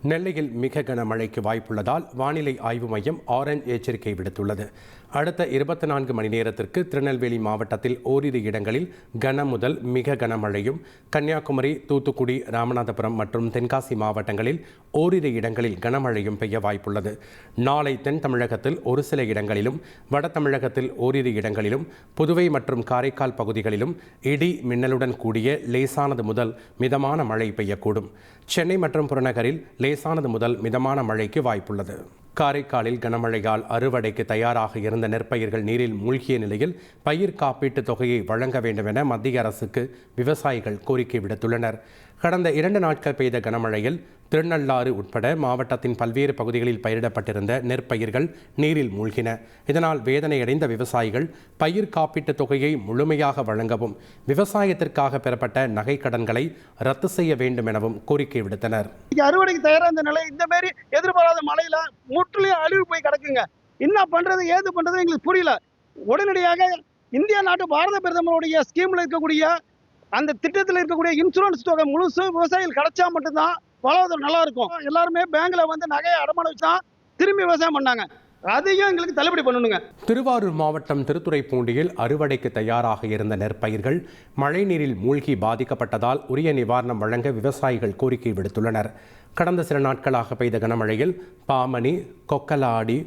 நெல்லையில் மிக கனமழைக்கு வாய்ப்புள்ளதால் வானிலை ஆய்வு மையம் ஆரஞ்ச் எச்சரிக்கை விடுத்துள்ளது. அடுத்த 24 மணி நேரத்திற்கு திருநெல்வேலி மாவட்டத்தில் ஓரிரு இடங்களில் கன முதல் மிக கனமழையும், கன்னியாகுமரி, தூத்துக்குடி, ராமநாதபுரம் மற்றும் தென்காசி மாவட்டங்களில் ஓரிரு இடங்களில் கனமழையும் பெய்ய வாய்ப்புள்ளது. நாளை தென் தமிழகத்தில் ஒரு சில இடங்களிலும், வட தமிழகத்தில் ஓரிரு இடங்களிலும், புதுவை மற்றும் காரைக்கால் பகுதிகளிலும் இடி மின்னலுடன் கூடிய லேசானது முதல் மிதமான மழை பெய்யக்கூடும். சென்னை மற்றும் புறநகரில் லேசானது முதல் மிதமான மழைக்கு வாய்ப்புள்ளது. காரைக்காலில் கனமழையால் அறுவடைக்கு தயாராக இருந்த நெற்பயிர்கள் நீரில் மூழ்கிய நிலையில் பயிர் காப்பீட்டு தொகையை வழங்க வேண்டும் என மத்திய அரசுக்கு விவசாயிகள் கோரிக்கை விடுத்துள்ளனர். கடந்த 2 நாட்கள் பெய்த கனமழையில் திருநள்ளாறு உட்பட மாவட்டத்தின் பல்வேறு பகுதிகளில் பயிரிடப்பட்டிருந்த நெற்பயிர்கள் நீரில் மூழ்கின. இதனால் வேதனையடைந்த விவசாயிகள் பயிர் காப்பீட்டு தொகையை முழுமையாக வழங்கவும், விவசாயத்திற்காக பெறப்பட்ட நகை கடன்களை ரத்து செய்ய வேண்டும் எனவும் கோரிக்கை விடுத்தனர். அறுவடைக்கு தயாராக இந்த நிலை இந்த மாதிரி எதிர்பாராத மழையில முற்றிலும் அழிவு போய் கிடக்குங்க. என்ன பண்றது ஏது பண்றது எங்களுக்கு புரியல. உடனடியாக இந்திய நாட்டு பாரத பிரதமருடைய ஸ்கீம்ல இருக்கக்கூடிய அந்த திட்டத்தில் இருக்கக்கூடிய இன்சூரன்ஸ் தொகை முழுசு விவசாயிகள் கிடைச்சா மட்டும்தான் வாழ்வாதாரம் நல்லா இருக்கும். எல்லாருமே பேங்க்ல வந்து நகையை அடமானம் வச்சு தான் திரும்பி விவசாயம் பண்ணாங்க. அதையும் எங்களுக்கு தள்ளுபடி பண்ணணுங்க. திருவாரூர் மாவட்டம் திருத்துறைப்பூண்டியில் அறுவடைக்கு தயாராக இருந்த நெற்பயிர்கள் மழைநீரில் மூழ்கி பாதிக்கப்பட்டதால் உரிய நிவாரணம் வழங்க விவசாயிகள் கோரிக்கை விடுத்துள்ளனர். கடந்த சில நாட்களாக பெய்த கனமழையில் பாமணி, கொக்கலாடி,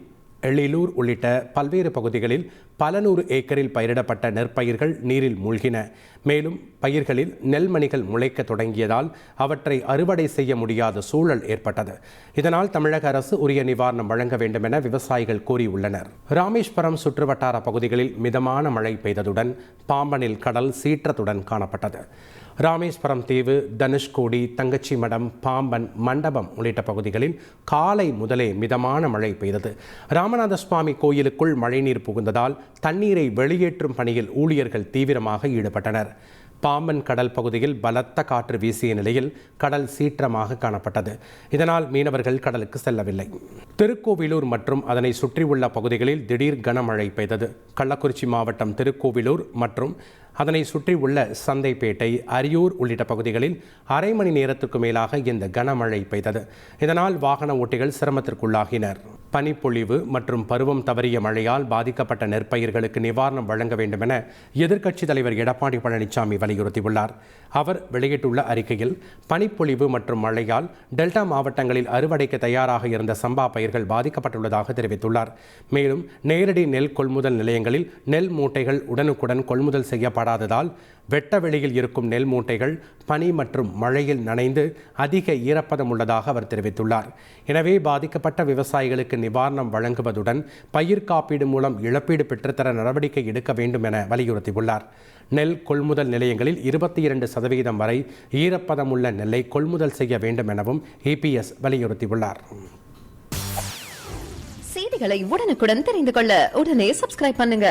எழிலூர் உள்ளிட்ட பல்வேறு பகுதிகளில் பல நூறு ஏக்கரில் பயிரிடப்பட்ட நெற்பயிர்கள் நீரில் மூழ்கின. மேலும் பயிர்களில் நெல்மணிகள் முளைக்க தொடங்கியதால் அவற்றை அறுவடை செய்ய முடியாத சூழல் ஏற்பட்டது. இதனால் தமிழக அரசு உரிய நிவாரணம் வழங்க வேண்டும் என விவசாயிகள் கோரியுள்ளனர். ராமேஸ்வரம் சுற்றுவட்டார பகுதிகளில் மிதமான மழை பெய்ததுடன் பாம்பனில் கடல் சீற்றத்துடன் காணப்பட்டது. ராமேஸ்வரம் தீவு, தனுஷ்கோடி, தங்கச்சி மடம், பாம்பன், மண்டபம் உள்ளிட்ட பகுதிகளில் காலை முதலே மிதமான மழை பெய்தது. ராமநாத சுவாமி கோயிலுக்குள் மழைநீர் புகுந்ததால் தண்ணீரை வெளியேற்றும் பணியில் ஊழியர்கள் தீவிரமாக ஈடுபட்டனர். பாம்பன் கடல் பகுதியில் பலத்த காற்று வீசிய நிலையில் கடல் சீற்றமாக காணப்பட்டது. இதனால் மீனவர்கள் கடலுக்கு செல்லவில்லை. திருக்கோவிலூர் மற்றும் அதனை சுற்றியுள்ள பகுதிகளில் திடீர் கனமழை பெய்தது. கள்ளக்குறிச்சி மாவட்டம் திருக்கோவிலூர் மற்றும் அதனை சுற்றியுள்ள சந்தைப்பேட்டை, அரியூர் உள்ளிட்ட பகுதிகளில் அரை மணி நேரத்துக்கு மேலாக இந்த கனமழை பெய்தது. இதனால் வாகன ஓட்டிகள் சிரமத்திற்குள்ளாகினர். பனிப்பொழிவு மற்றும் பருவம் தவறிய மழையால் பாதிக்கப்பட்ட நெற்பயிர்களுக்கு நிவாரணம் வழங்க வேண்டும் என எதிர்க்கட்சித் தலைவர் எடப்பாடி பழனிசாமி வலியுறுத்தியுள்ளார். அவர் வெளியிட்டுள்ள அறிக்கையில் பனிப்பொழிவு மற்றும் மழையால் டெல்டா மாவட்டங்களில் அறுவடைக்கு தயாராக இருந்த சம்பா பயிர்கள் பாதிக்கப்பட்டுள்ளதாக தெரிவித்துள்ளார். மேலும் நேரடி நெல் கொள்முதல் நிலையங்களில் நெல் மூட்டைகள் உடனுக்குடன் கொள்முதல் செய்யப்படாததால் வெட்ட வெளியில் இருக்கும் நெல் மூட்டைகள் பனி மற்றும் மழையில் நனைந்து அதிக ஈரப்பதம் உள்ளதாக அவர் தெரிவித்துள்ளார். எனவே பாதிக்கப்பட்ட விவசாயிகளுக்கு நிவாரணம் வழங்குவதுடன் பயிர் காப்பீடு மூலம் இழப்பீடு பெற்றுத்தர நடவடிக்கை எடுக்க வேண்டும் என வலியுறுத்தியுள்ளார். நெல் கொள்முதல் நிலையங்களில் 22% வரை ஈரப்பதம் உள்ள நெல்லை கொள்முதல் செய்ய வேண்டும் எனவும் EPS வலியுறுத்தியுள்ளார். செய்திகளை உடனுக்குடன் தெரிந்து கொள்ள உடனே சப்ஸ்கிரைப் பண்ணுங்க.